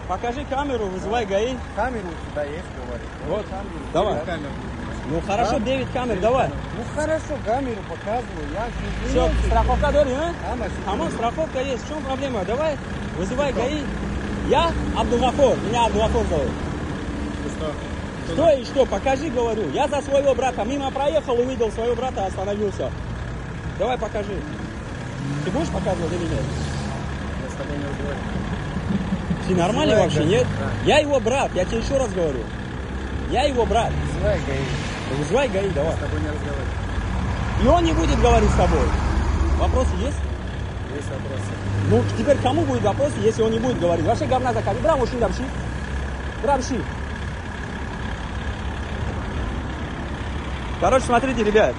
Покажи камеру, вызывай ГАИ. Камеру у тебя есть, говорит. Вот, камеру. давай. Камеру. Ну хорошо, Да? 9 камер, давай. Ну хорошо, камеру показываю. Я же Все, страховка дори, а? Тамаш. Хамон, страховка есть. В чем проблема? Давай, вызывай ГАИ. Я Абдулгафор, меня Абдулгафор зовут. Что и что? Покажи, говорю. Я за своего брата. Мимо проехал, увидел своего брата, остановился. Давай покажи. Ты будешь показывать или нет? Я с тобой не разговариваю. Ты нормальный Вызывай вообще, ГАИ. нет? Да. Я его брат, я тебе еще раз говорю. Я его брат. Вызывай ГАИ. Вызывай ГАИ, давай. С тобой не разговариваю. И он не будет говорить с тобой. Вопросы есть? Есть вопросы. Ну, теперь кому будет вопросы, если он не будет говорить? Вообще говна закажи. Браво, ши, грамши. Грамши. Короче, смотрите, ребят.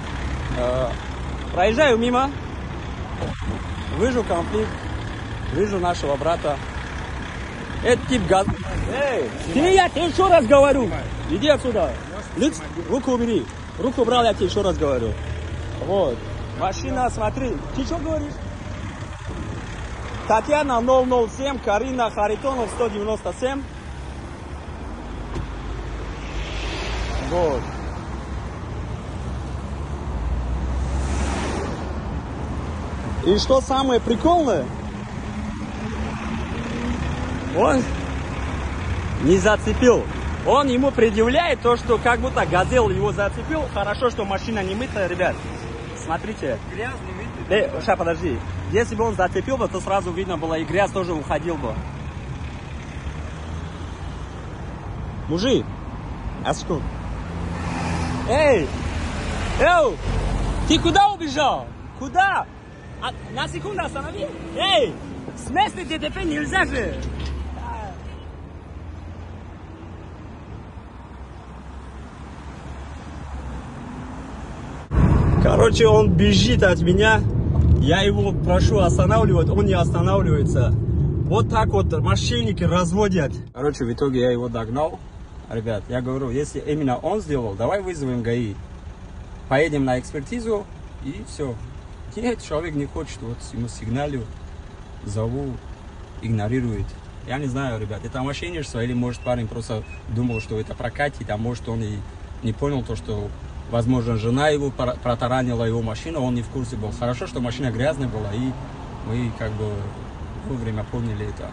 Проезжаю мимо. Вижу конфликт. Вижу нашего брата. Это тип газ. Эй, ты, я тебе еще раз говорю. Иди отсюда. Руку убери. Руку убрал, я тебе еще раз говорю. Вот. Машина, смотри. Ты что говоришь? Татьяна 007, Карина Харитонов 197. Вот. И что самое прикольное? Он не зацепил. Он ему предъявляет то, что как будто газел его зацепил. Хорошо, что машина не мытая, ребят. Смотрите. Грязный, мытый. Сейчас, подожди. Если бы он зацепил бы, то сразу видно было, и грязь тоже уходил бы. Мужик, а секунду. Эй! Эй! Ты куда убежал? Куда? На секунду останови. Эй! С места ДТП нельзя же. Короче, он бежит от меня. Я его прошу останавливать, он не останавливается. Вот так вот мошенники разводят. Короче, в итоге я его догнал. Ребят, я говорю, если именно он сделал, давай вызовем ГАИ. Поедем на экспертизу и все. Нет, человек не хочет, вот ему сигналю, зову, игнорирует. Я не знаю, ребят, это мошенничество или может парень просто думал, что это прокатит, а может он и не понял то, что возможно жена его протаранила его машину, он не в курсе был. Хорошо, что машина грязная была, и мы как бы вовремя поняли это.